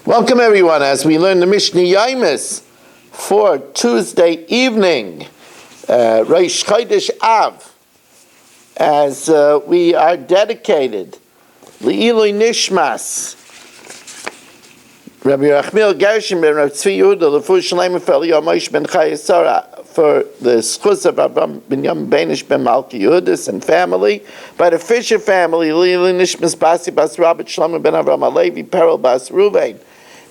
Welcome everyone as we learn the Mishna Yomis for Tuesday evening, Rosh Chodesh Av, as we are dedicated Le'ilui Nishmas Rabbi Rachmiel Gershon ben Rav Tzvi Yehuda Lefu Shalem for Yomis ben Chayesara for the schus of Avraham ben Yom Benish ben Malki Yehudis and family, by the Fisher family Le'ilui Nishmas Basi Bas Rabbi Shlomo ben Avraham Alevi Perel Bas Ruvain,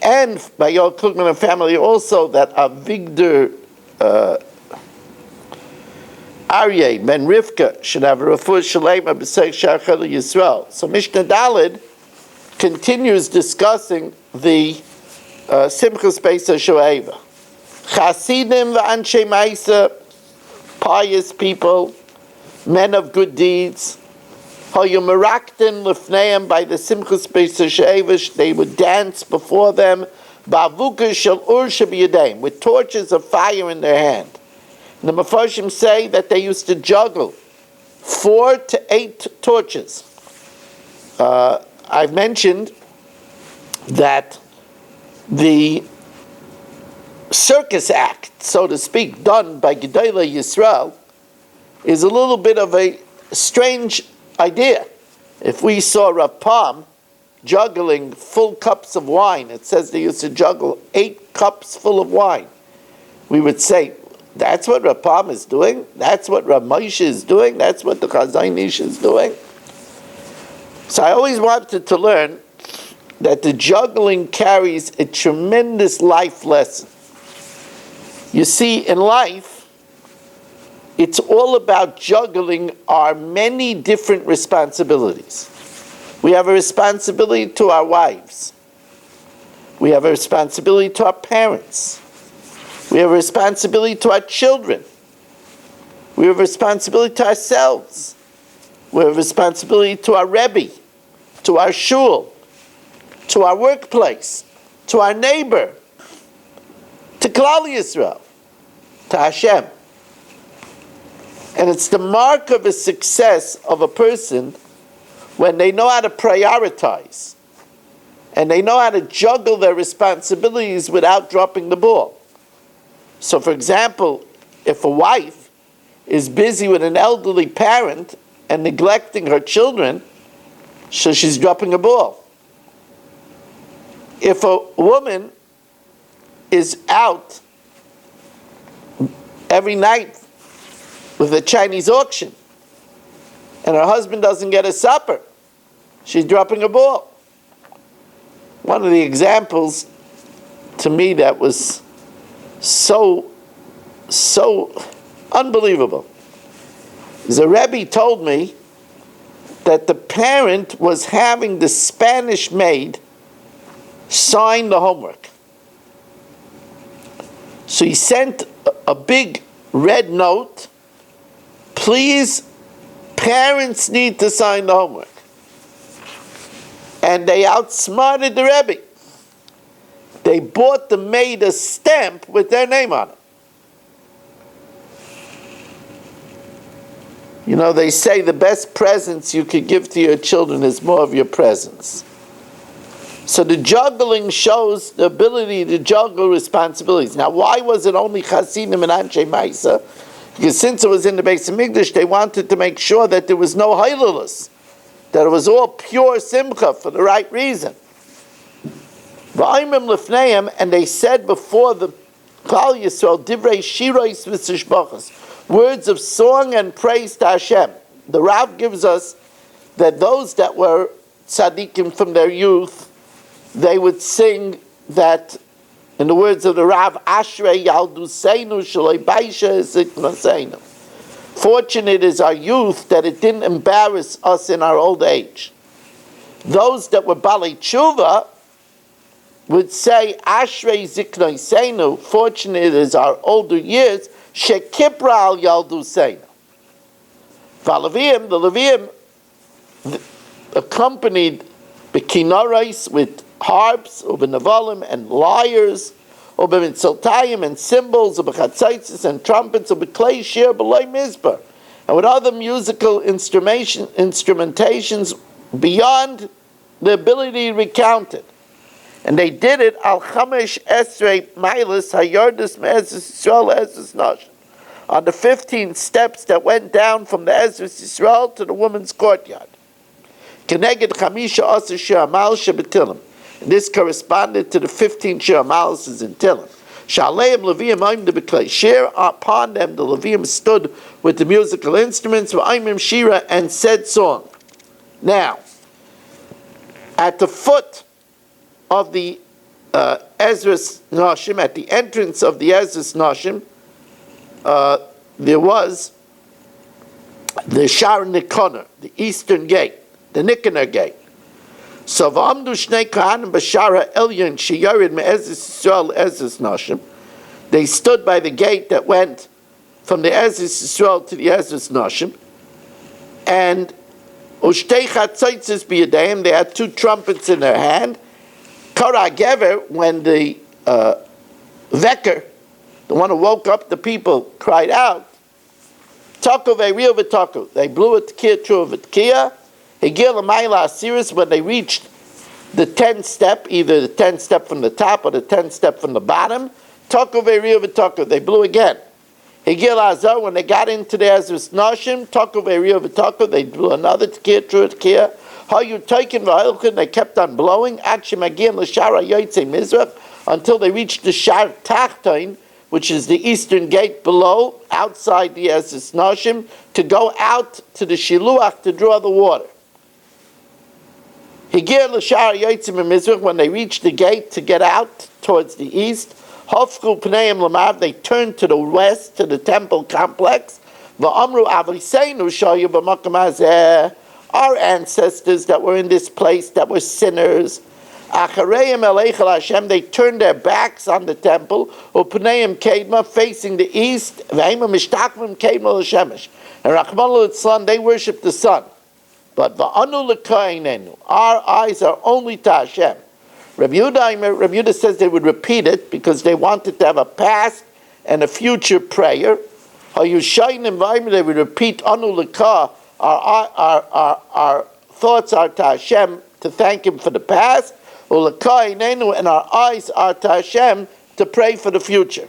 and by your Klugman and family also that Avigdor Aryeh ben Rivka should have a refuah shalema b'seich shachar Yisrael. So Mishna Daled continues discussing the Simchas Beis HaShoeva. Chasidim v'anshei ma'isa, pious people, men of good deeds, Hayu meraktin lifneim, by the Simchas Beis HaShoeva, they would dance before them, ba'avukas shel ur shebiyadayim, with torches of fire in their hand. And the Mefarshim say that they used to juggle 4 to 8 torches. I've mentioned that the circus act, so to speak, done by Gedolei Yisrael is a little bit of a strange idea. If we saw Rav Pam juggling full cups of wine, it says they used to juggle 8 cups full of wine, we would say, that's what Rav Pam is doing? That's what Rav Moshe is doing? That's what the Chazon Ish is doing? So I always wanted to learn that the juggling carries a tremendous life lesson. You see, in life, it's all about juggling our many different responsibilities. We have a responsibility to our wives. We have a responsibility to our parents. We have a responsibility to our children. We have a responsibility to ourselves. We have a responsibility to our Rebbe, to our shul, to our workplace, to our neighbor, to Klal Yisrael, to Hashem. And it's the mark of a success of a person when they know how to prioritize and they know how to juggle their responsibilities without dropping the ball. So, for example, if a wife is busy with an elderly parent and neglecting her children, so she's dropping a ball. If a woman is out every night with a Chinese auction and her husband doesn't get a supper, she's dropping a ball. One of the examples to me that was so unbelievable is a Rebbe told me that the parent was having the Spanish maid sign the homework. So he sent a big red note, please, parents need to sign the homework. And they outsmarted the Rebbe. They bought the maid a stamp with their name on it. You know, they say the best presents you could give to your children is more of your presence. So the juggling shows the ability to juggle responsibilities. Now, why was it only Chasidim and Anshe Maisa? Because since it was in the Beis HaMikdash, they wanted to make sure that there was no Hailulus, that it was all pure Simcha for the right reason. And they said before the Klal Yisrael, Divrei Shirois v'Tishbachos, words of song and praise to Hashem. The Rav gives us that those that were tzaddikim from their youth, they would sing that, in the words of the Rav, Ashrei Yalduseinu Shaloi Baisha Ziknaseinu. Fortunate is our youth that it didn't embarrass us in our old age. Those that were Balei Tshuva would say, Ashrei Ziknaseinu, fortunate is our older years, Shekipra Al Yalduseinu. The Leviim accompanied Bekinorais with harps, ubenavalim and lyres, ubemitzeltayim and cymbals, ubechatzitzis and trumpets, ubeklei shir b'loi mizbar, and with other musical instrumentations beyond the ability to recount it. And they did it al chamesh esrei milas hayardus me'ezus Yisrael ezus nashim, on the 15 steps that went down from the Ezus Yisrael to the woman's courtyard. Keneged chamisha asa she'amal shebetilim. This corresponded to the 15 she'amalis in Tilim. Shaleim Leviim aim the beklei. Share upon them the Leviim stood with the musical instruments, v'aimim shira, and said song. Now, at the foot of the Ezra's Nashim, at the entrance of the Ezra's Nashim, there was the Shar Nikoner, the eastern gate, the Nikoner gate. So v'amdu shnei kahanim b'shara elyon sheyarid me'ezes Yisrael ezes nashim. They stood by the gate that went from the Ezes Yisrael to the Ezes Nashim, and ushtei chatzotzes b'yadeim, they had 2 trumpets in their hand. Kara gever, when the veker, the one who woke up the people, cried out, Taku ve'riu v'taku. They blew a t'kiyah true of a t'kiyah. Higil l'mayla asiris, when they reached the 10th step, either the 10th step from the top or the 10th step from the bottom, Taku ve'riu v'taku. They blew again. Higil azar, when they got into the Ezra's Nashim, Taku ve'riu v'taku. They blew another t'kiyah true of t'kiyah. Hayu taikin v'hilchin. They kept on blowing. Achim agim l'shara yotzei mizrach, until they reached the Shar Tachtain, which is the eastern gate below, outside the Ezes Nashim, to go out to the Shiluach to draw the water. Higir l'shar yotzim mizrach, when they reached the gate to get out towards the east, hofchu pneim l'mav, they turned to the west, to the temple complex. V'amru avliseinu shayu b'makam hazeh, our ancestors that were in this place, that were sinners, Achareim eleichel Hashem, they turned their backs on the temple, upneim kedma, facing the east, v'hema mishtachvim kedma l'shemesh, and Rachmana litzlan, they worship the sun. But v'anu l'kainenu, our eyes are only to Hashem. Rabbi Yehuda says they would repeat it because they wanted to have a past and a future prayer. Hayushayim, they would repeat anu l'ka, our thoughts are to Hashem, to thank Him for the past, and our eyes are to Hashem to pray for the future.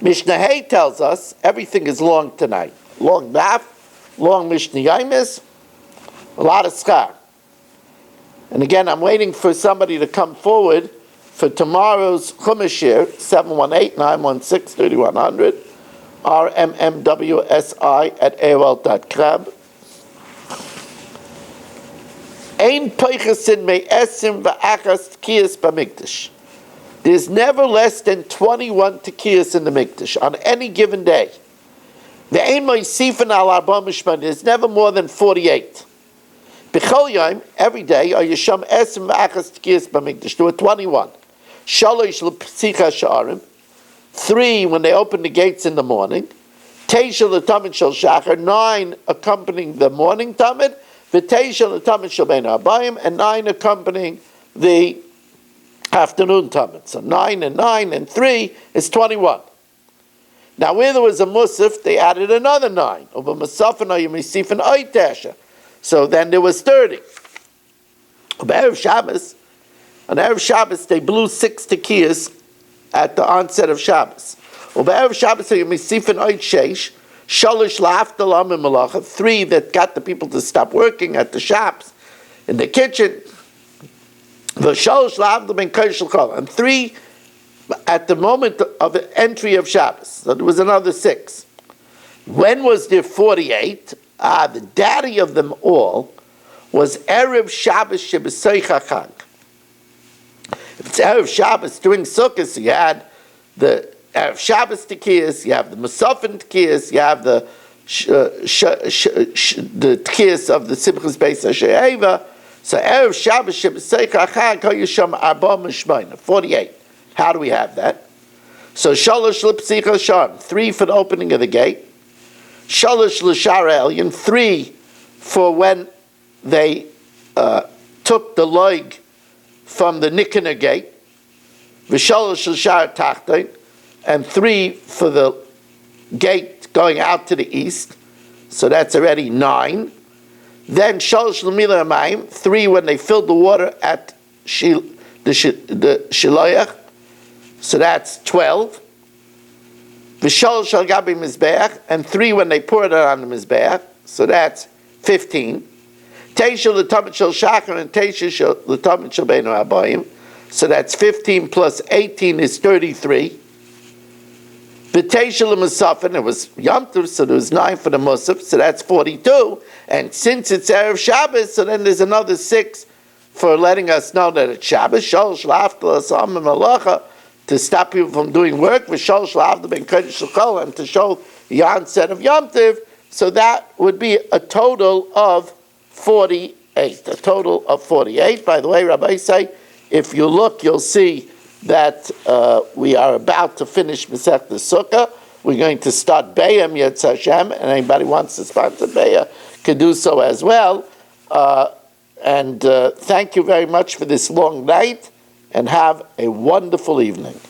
Mishna tells us everything is long tonight. Long daf, long Mishna Yomis, a lot of schar. And again, I'm waiting for somebody to come forward for tomorrow's Chumash here, 718-916-3100, rmmwsi@aol.com. Ein peichesin me'esim v'achas tkiyas b'mikdash. There's never less than 21 tkiyas in the mikdash on any given day. Ve'ein mo'isifin al arba mishman. There's never more than 48. B'chol yom, every day, are yisham esim v'achas tkiyas b'mikdash. There were 21. Shalosh l'psicha sha'arim. 3 when they open the gates in the morning. Teisha l'tamid shel shachar. 9 accompanying the morning tamid. V'teisha l'tamid shel bein ha'arbayim, and 9 accompanying the afternoon tamid. So 9 and 9 and 3 is 21. Now where there was a musaf, they added another 9. Over masafin or yamisifin oitasha. So then there was 30. On Erev Shabbos, they blew 6 tekiyas at the onset of Shabbos. Over Erev Shabbos, yamisifin oit sheish. Shalish la'aftalam and malacha, 3 that got the people to stop working at the shops, in the kitchen. V'shalish la'aftalam and kodesh l'chol, and 3 at the moment of the entry of Shabbos. So there was another 6. When was there 48? The daddy of them all was Erev Shabbos sheb'soich Chag. If it's Erev Shabbos during Succa, so you had the Erev Shabbos Tekiyas, you have the Musafin Tekiyas, you have the Tekiyas of the Simchas Beis HaShe'eva. So Erev Shabbos Sheb'Seich HaChag HaYisham Arba Mishmayna, 48. How do we have that? So Shalosh L'Psich HaSharm, 3 for the opening of the gate. Shalosh L'Shar Elyon, 3 for when they took the loig from the Nikoner gate. V'Shalosh L'Shar Tachtain, and 3 for the gate going out to the east, so that's already 9. Then Shalosh L'Mila Amayim, 3 when they filled the water at the shiloach, so that's 12. V'shol shal gabi mizbeach, and 3 when they pour it on the mizbeach, so that's 15. Teisha l'tamid shel shachar and teisha l'tamid shel beinu habayim, so that's 15 plus 18 is 33. V'teisha l'musafin, it was Yom Tov, so there was 9 for the musaf, so that's 42. And since it's Erev Shabbos, so then there's another 6 for letting us know that it's Shabbos. Shol shlafta l'asam malacha, to stop people from doing work, v'shol shlavda ben kodesh l'kol, and to show the onset of Yom Tov. So that would be a total of 48. A total of 48. By the way, Rabbi say, if you look, you'll see that we are about to finish Masechta Succa. We're going to start Bayam Yetz Hashem, and anybody who wants to sponsor Bayam can do so as well. And thank you very much for this long night, and have a wonderful evening.